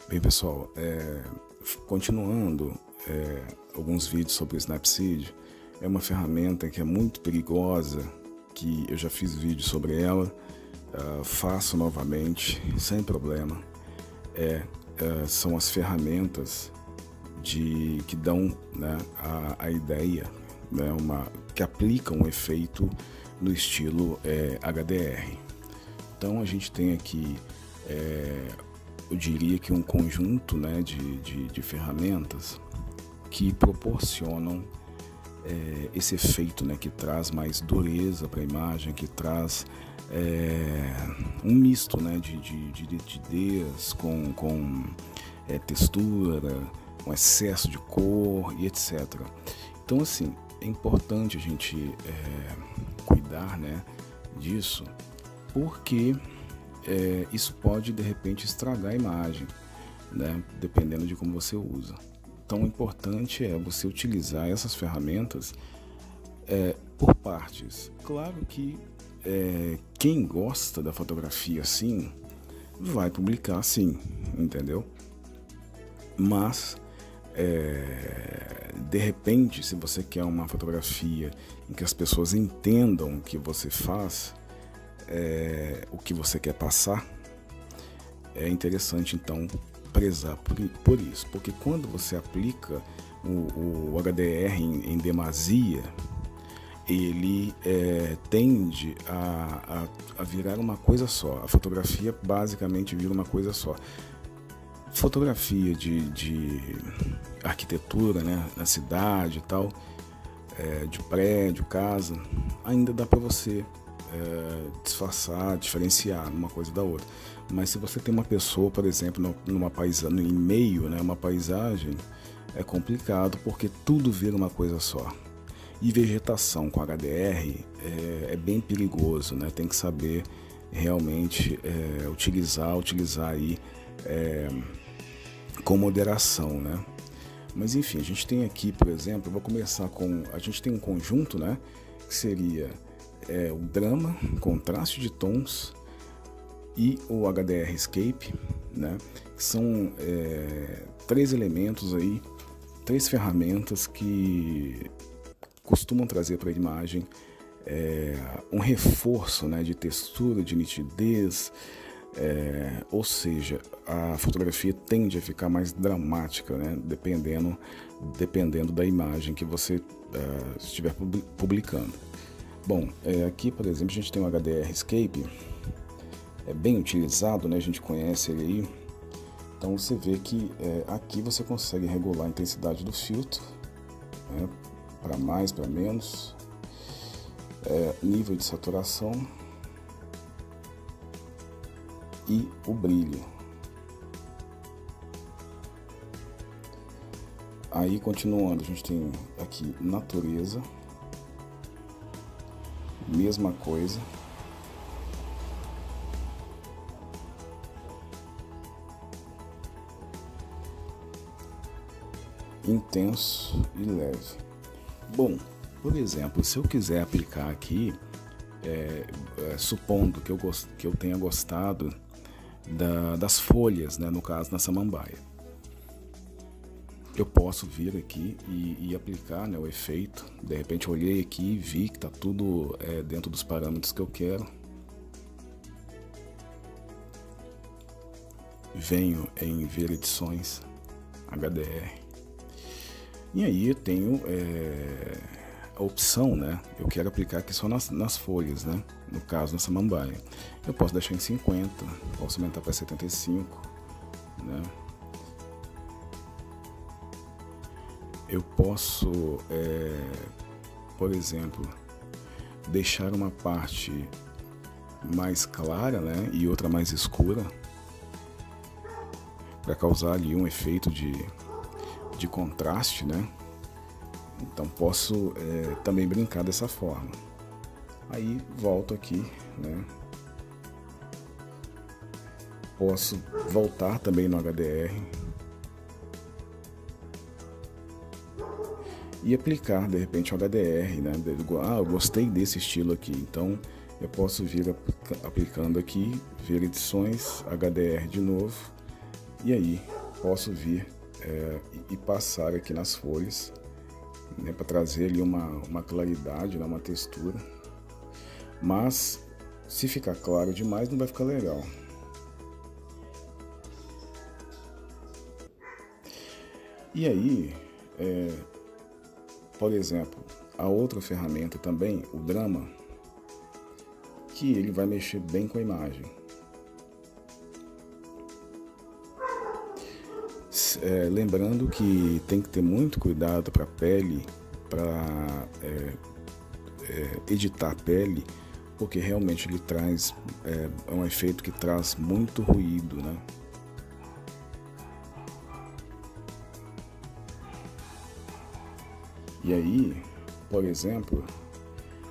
Bem, pessoal, continuando alguns vídeos sobre o Snapseed, é uma ferramenta que é muito perigosa, que eu já fiz vídeo sobre ela, faço novamente, sem problema. São as ferramentas que dão, né, a ideia, né, que aplicam um efeito no estilo HDR. Então a gente tem aqui, eu diria que um conjunto, né, de ferramentas que proporcionam esse efeito, né, que traz mais dureza para a imagem, que traz um misto, né, de nitidez com textura, com excesso de cor e etc. Então, assim, é importante a gente cuidar, né, disso, porque isso pode de repente estragar a imagem, né, dependendo de como você usa. Então, o importante é você utilizar essas ferramentas por partes. Claro que quem gosta da fotografia assim vai publicar assim, entendeu? Mas de repente, se você quer uma fotografia em que as pessoas entendam o que você faz, o que você quer passar, é interessante então prezar por isso, porque quando você aplica o HDR em demasia, ele tende a virar uma coisa só. A fotografia basicamente vira uma coisa só. Fotografia de arquitetura, né, na cidade e tal, de prédio, casa, ainda dá para você disfarçar, diferenciar uma coisa da outra. Mas se você tem uma pessoa, por exemplo, numa paisagem, em meio, né, uma paisagem, é complicado porque tudo vira uma coisa só. E vegetação com HDR é bem perigoso, né? Tem que saber realmente utilizar aí com moderação, né? Mas enfim, a gente tem aqui, por exemplo, eu vou começar com, a gente tem um conjunto, né, que seria o Drama, contraste de tons e o HDR Escape, né, que são três elementos aí, três ferramentas que costumam trazer para a imagem um reforço, né, de textura, de nitidez, ou seja, a fotografia tende a ficar mais dramática, né, dependendo da imagem que você estiver publicando. Bom, aqui, por exemplo, a gente tem o HDR Escape, é bem utilizado, né, a gente conhece ele aí. Então você vê que aqui você consegue regular a intensidade do filtro, né, para mais, para menos, nível de saturação e o brilho. Aí, continuando, a gente tem aqui natureza, mesma coisa. Intenso e leve. Bom, por exemplo, se eu quiser aplicar aqui, supondo que eu tenha gostado das folhas, né, no caso na samambaia, eu posso vir aqui e aplicar, né, o efeito. De repente eu olhei aqui e vi que está tudo dentro dos parâmetros que eu quero. Venho em ver edições, HDR. E aí eu tenho a opção, né? Eu quero aplicar aqui só nas folhas, né? No caso, na samambaia. Eu posso deixar em 50, posso aumentar para 75, né? Eu posso, por exemplo, deixar uma parte mais clara, né, e outra mais escura, para causar ali um efeito de contraste, né? Então posso também brincar dessa forma. Aí volto aqui, né? Posso voltar também no HDR e aplicar de repente o HDR, né? Eu gostei desse estilo aqui, então eu posso vir aplicando aqui, ver edições, HDR de novo, e aí posso vir e passar aqui nas folhas, né, para trazer ali uma claridade, né, uma textura. Mas se ficar claro demais não vai ficar legal. E aí, por exemplo, a outra ferramenta também, o Drama, que ele vai mexer bem com a imagem. Lembrando que tem que ter muito cuidado para a pele, para editar a pele, porque realmente ele traz um efeito que traz muito ruído, né? E aí, por exemplo,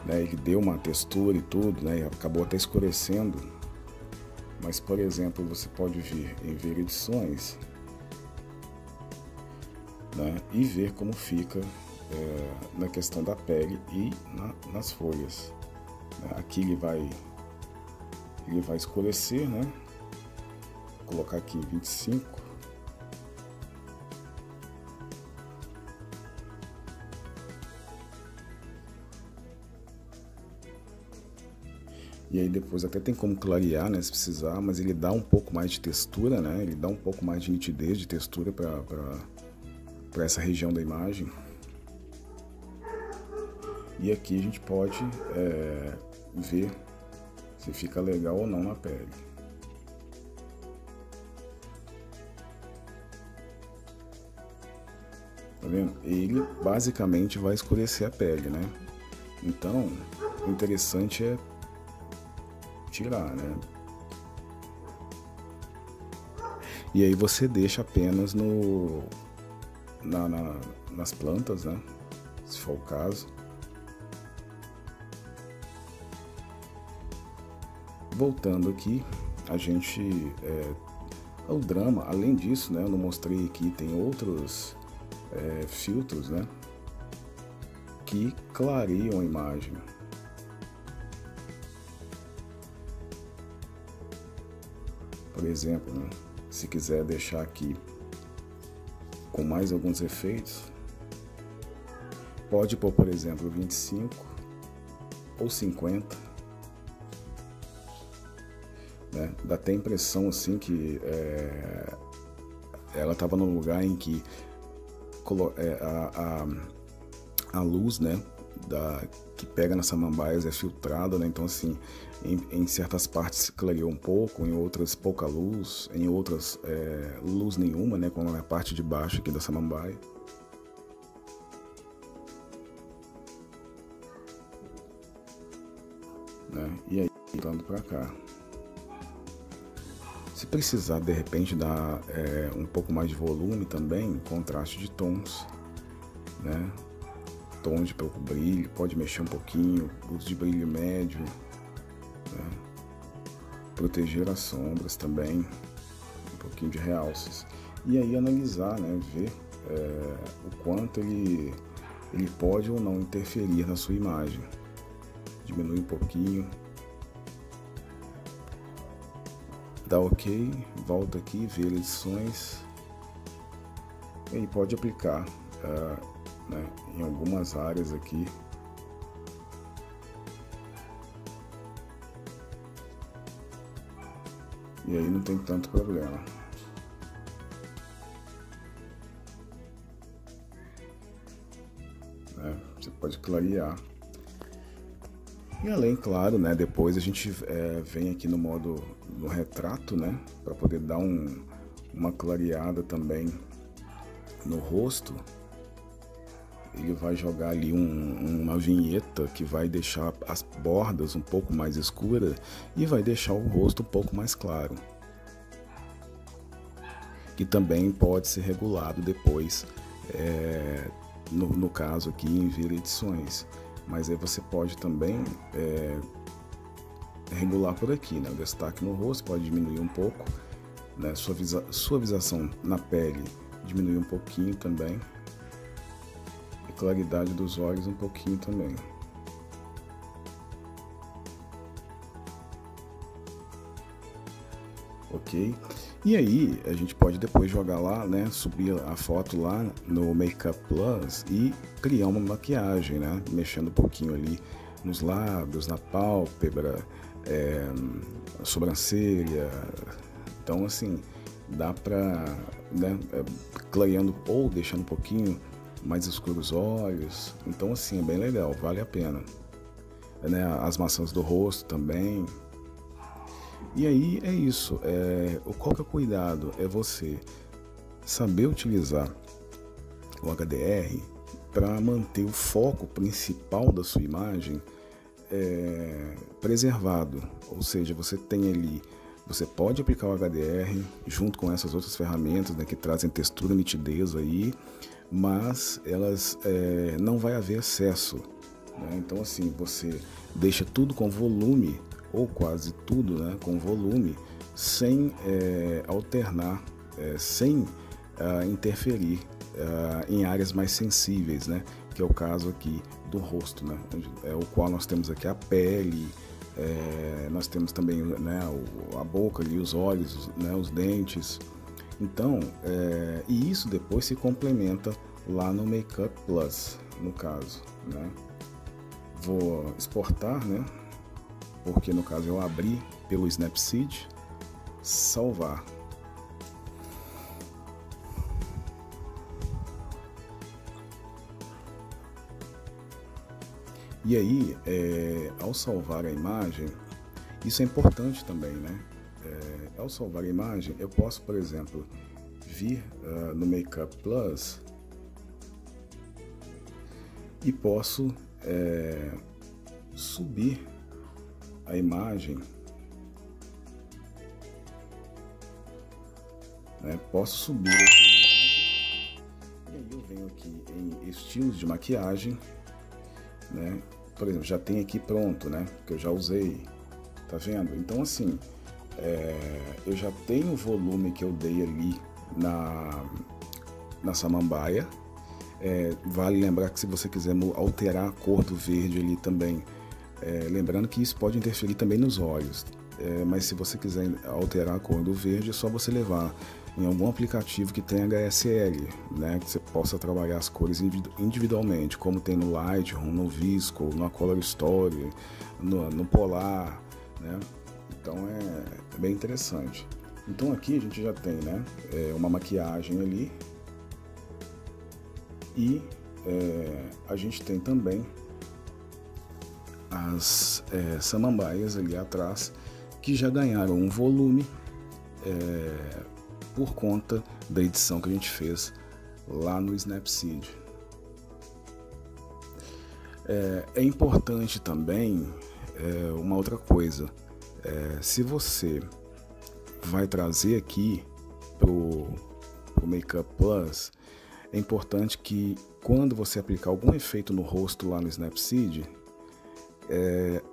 né, ele deu uma textura e tudo, né, e acabou até escurecendo, mas, por exemplo, você pode vir em ver edições, né, e ver como fica na questão da pele e nas folhas. Aqui ele vai escurecer, né? Vou colocar aqui 25. E aí depois até tem como clarear, né, se precisar, mas ele dá um pouco mais de textura, né? Ele dá um pouco mais de nitidez, de textura para essa região da imagem. E aqui a gente pode ver se fica legal ou não na pele. Tá vendo? Ele basicamente vai escurecer a pele, né? Então, o interessante é tirar, né? E aí você deixa apenas nas plantas, né? Se for o caso. Voltando aqui, a gente o Drama, além disso, né? Eu não mostrei aqui, tem outros filtros, né? Que clareiam a imagem. Por exemplo, né, se quiser deixar aqui com mais alguns efeitos, pode pôr, por exemplo, 25 ou 50. Né? Dá até a impressão assim que ela estava num lugar em que a luz, né, que pega nas samambaias é filtrada, né? Então assim, em certas partes clareou um pouco, em outras pouca luz, em outras luz nenhuma, né, como na parte de baixo aqui da samambaia. Né? E aí, voltando para cá. Se precisar, de repente, dar um pouco mais de volume também, contraste de tons, né? Tom de pouco brilho, pode mexer um pouquinho, uso de brilho médio, né? Proteger as sombras também, um pouquinho de realces. E aí analisar, né? Ver o quanto ele pode ou não interferir na sua imagem. Diminui um pouquinho. Dá ok, volta aqui, ver edições. E aí pode aplicar. Né, em algumas áreas aqui. E aí não tem tanto problema. Né, você pode clarear. E além, claro, né, depois a gente vem aqui no modo no retrato, né, para poder dar uma clareada também no rosto. Ele vai jogar ali uma vinheta que vai deixar as bordas um pouco mais escuras e vai deixar o rosto um pouco mais claro. Que também pode ser regulado depois, no caso aqui em vir edições. Mas aí você pode também regular por aqui, né? O destaque no rosto pode diminuir um pouco, né? Suavização na pele diminuir um pouquinho também. Claridade dos olhos um pouquinho também. ok? E aí a gente pode depois jogar lá, né, subir a foto lá no Makeup Plus e criar uma maquiagem, né, mexendo um pouquinho ali nos lábios, na pálpebra, sobrancelha. Então assim, dá pra, né, clareando ou deixando um pouquinho mais escuros os olhos. Então assim, é bem legal, vale a pena, né? As maçãs do rosto também. E aí é isso, qual que é o cuidado? É você saber utilizar o HDR para manter o foco principal da sua imagem preservado. Ou seja, você tem ali, você pode aplicar o HDR junto com essas outras ferramentas, né, que trazem textura e nitidez aí, mas elas não vai haver excesso, né? Então assim, você deixa tudo com volume, ou quase tudo, né, com volume, sem alternar, sem interferir em áreas mais sensíveis, né, que é o caso aqui do rosto, né, o qual nós temos aqui a pele, nós temos também, né, a boca ali, os olhos, né, os dentes. Então, e isso depois se complementa lá no Makeup Plus, no caso, né. Vou exportar, né, porque no caso eu abri pelo Snapseed, salvar. E aí, ao salvar a imagem, isso é importante também, né? Ao salvar a imagem, eu posso, por exemplo, vir no Makeup Plus e posso subir a imagem, né? Posso subir aqui a imagem, e aí eu venho aqui em estilos de maquiagem, né? Por exemplo, já tem aqui pronto, né, que eu já usei, tá vendo? Então assim, eu já tenho o volume que eu dei ali na samambaia. Vale lembrar que se você quiser alterar a cor do verde ali também, lembrando que isso pode interferir também nos olhos, mas se você quiser alterar a cor do verde, é só você levar em algum aplicativo que tenha HSL, né, que você possa trabalhar as cores individualmente, como tem no Lightroom, no Visco, no Color Story, no Polar, né? Então é bem interessante. Então aqui a gente já tem, né, uma maquiagem ali, e a gente tem também as samambaias ali atrás, que já ganharam um volume por conta da edição que a gente fez lá no Snapseed. É importante também uma outra coisa, se você vai trazer aqui pro Makeup Plus, é importante que quando você aplicar algum efeito no rosto lá no Snapseed,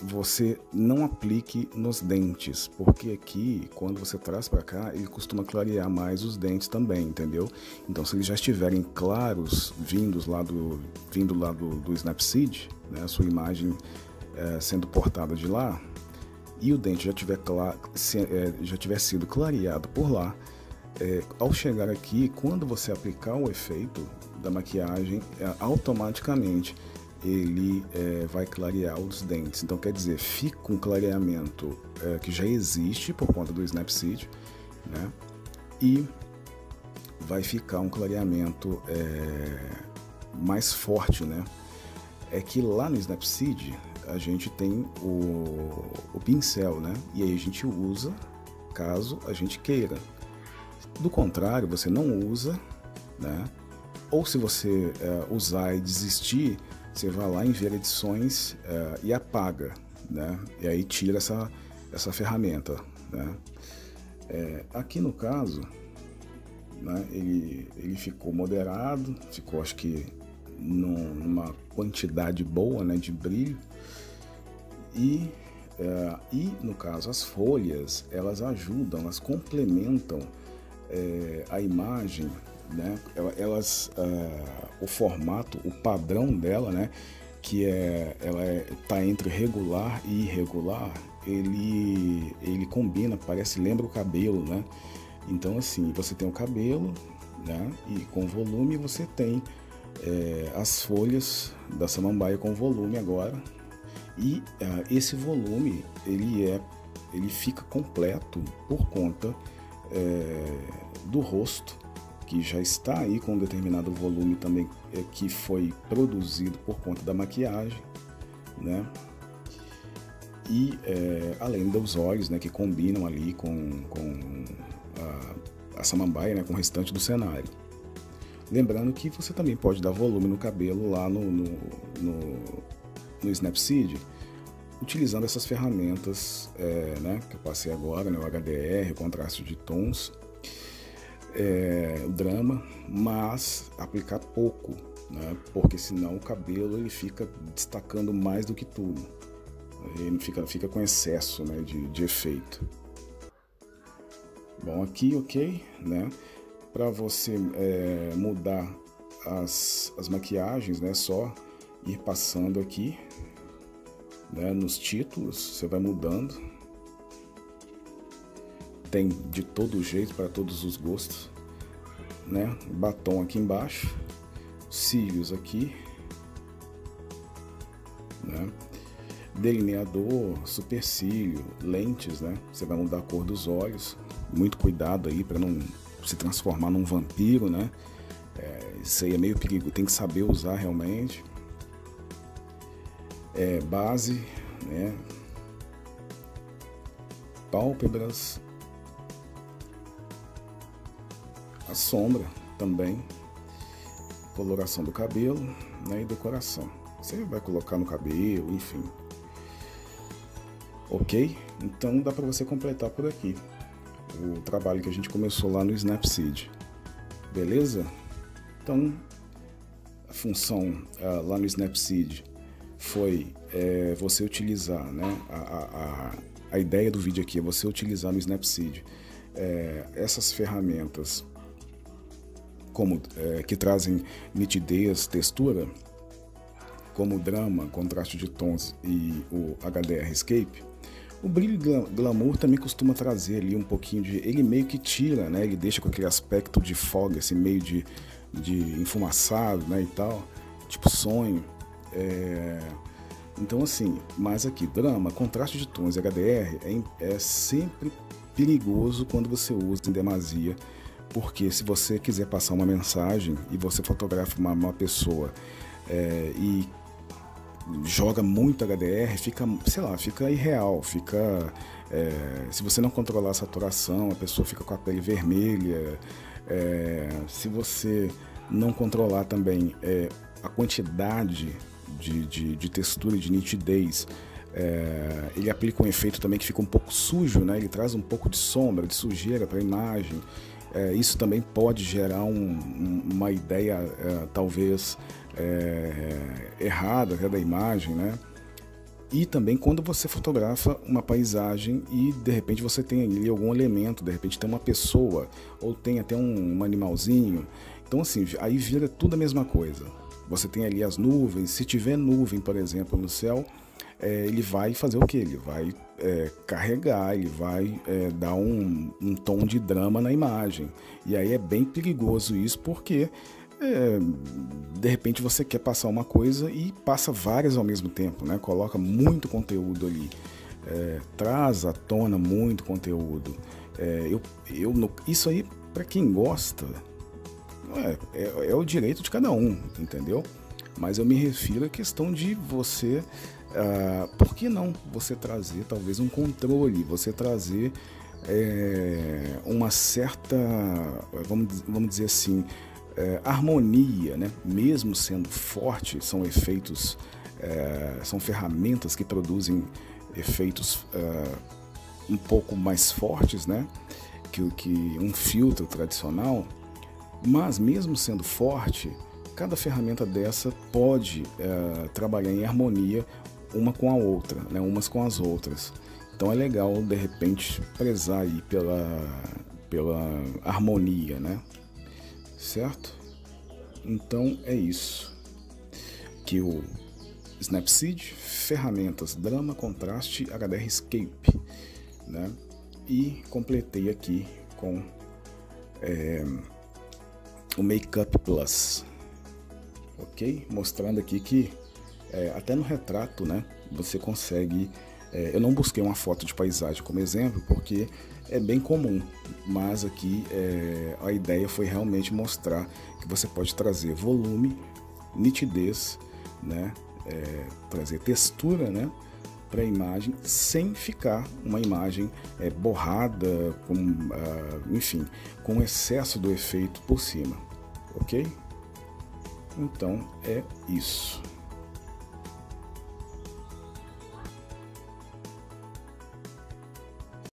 você não aplique nos dentes, porque aqui, quando você traz para cá, ele costuma clarear mais os dentes também, entendeu? Então, se eles já estiverem claros, vindo lá do Snapseed, né, a sua imagem sendo portada de lá, e o dente já tiver sido clareado por lá, ao chegar aqui, quando você aplicar o efeito da maquiagem, automaticamente ele vai clarear os dentes. Então quer dizer, fica um clareamento que já existe por conta do Snapseed, né? E vai ficar um clareamento mais forte, né? É que lá no Snapseed a gente tem o pincel, né? E aí a gente usa caso a gente queira. Do contrário, você não usa, né? Ou se você usar e desistir, você vai lá em ver edições e apaga, né? E aí tira essa ferramenta, né? Aqui no caso, né, ele ficou moderado, ficou acho que numa quantidade boa, né, de brilho, e no caso as folhas, elas ajudam, elas complementam a imagem, né? O formato, o padrão dela, né, que ela tá entre regular e irregular, ele combina, lembra o cabelo, né? Então assim, você tem o cabelo, né? E com volume você tem as folhas da samambaia com volume agora. E esse volume ele fica completo por conta do rosto, que já está aí com um determinado volume também, que foi produzido por conta da maquiagem, né? E além dos olhos, né, que combinam ali com a samambaia, né, com o restante do cenário. Lembrando que você também pode dar volume no cabelo lá no Snapseed, utilizando essas ferramentas, né, que eu passei agora, né, o HDR, o contraste de tons, o drama, mas aplicar pouco, né, porque senão o cabelo ele fica destacando mais do que tudo, ele fica com excesso, né, de efeito. Bom, aqui, ok, né, para você mudar as maquiagens, né, só ir passando aqui, né, nos títulos, você vai mudando. Tem de todo jeito, para todos os gostos, né? Batom aqui embaixo, cílios aqui, né? Delineador, supercílio, lentes, né? Você vai mudar a cor dos olhos. Muito cuidado aí para não se transformar num vampiro, né? Isso aí é meio perigoso, tem que saber usar realmente. Base, né? Pálpebras, a sombra também, coloração do cabelo, né? E decoração. Você vai colocar no cabelo, enfim. Ok? Então dá para você completar por aqui o trabalho que a gente começou lá no Snapseed. Beleza? Então a função lá no Snapseed foi você utilizar, né, a ideia do vídeo aqui é você utilizar no Snapseed essas ferramentas que trazem nitidez, textura, como o drama, contraste de tons e o HDR Escape. O brilho glamour também costuma trazer ali um pouquinho ele meio que tira, né, ele deixa com aquele aspecto de fog, assim, meio de enfumaçado, né, e tal, tipo sonho. Então assim, mas aqui, drama, contraste de tons e HDR é sempre perigoso quando você usa em demasia, porque se você quiser passar uma mensagem e você fotografa uma pessoa e joga muito HDR, fica, sei lá, fica irreal, se você não controlar a saturação, a pessoa fica com a pele vermelha, se você não controlar também a quantidade de textura e de nitidez, ele aplica um efeito também que fica um pouco sujo, né? Ele traz um pouco de sombra, de sujeira para a imagem. Isso também pode gerar uma ideia talvez errada, da imagem, né? E também quando você fotografa uma paisagem e de repente você tem ali algum elemento, de repente tem uma pessoa ou tem até um animalzinho, então assim, aí vira tudo a mesma coisa. Você tem ali as nuvens, se tiver nuvem, por exemplo, no céu, ele vai fazer o que? Ele vai carregar, ele vai dar um tom de drama na imagem. E aí é bem perigoso isso, porque de repente você quer passar uma coisa e passa várias ao mesmo tempo, né? Coloca muito conteúdo ali, traz à tona muito conteúdo. Isso aí, para quem gosta, é o direito de cada um, entendeu? Mas eu me refiro à questão de você, por que não você trazer talvez um controle, você trazer uma certa, vamos dizer assim, harmonia, né? Mesmo sendo forte, são efeitos, são ferramentas que produzem efeitos um pouco mais fortes, né? que um filtro tradicional, mas mesmo sendo forte, cada ferramenta dessa pode trabalhar em harmonia uma com a outra, né? Umas com as outras. Então é legal, de repente, prezar aí pela harmonia, né? Certo? Então é isso. Que o Snapseed, ferramentas, drama, contraste, HDR Escape, né? e completei aqui com o Makeup Plus, ok? Mostrando aqui que até no retrato, né, você consegue. Eu não busquei uma foto de paisagem como exemplo porque é bem comum, mas aqui a ideia foi realmente mostrar que você pode trazer volume, nitidez, né, trazer textura, né, para a imagem sem ficar uma imagem borrada, enfim, com excesso do efeito por cima, ok? Então é isso.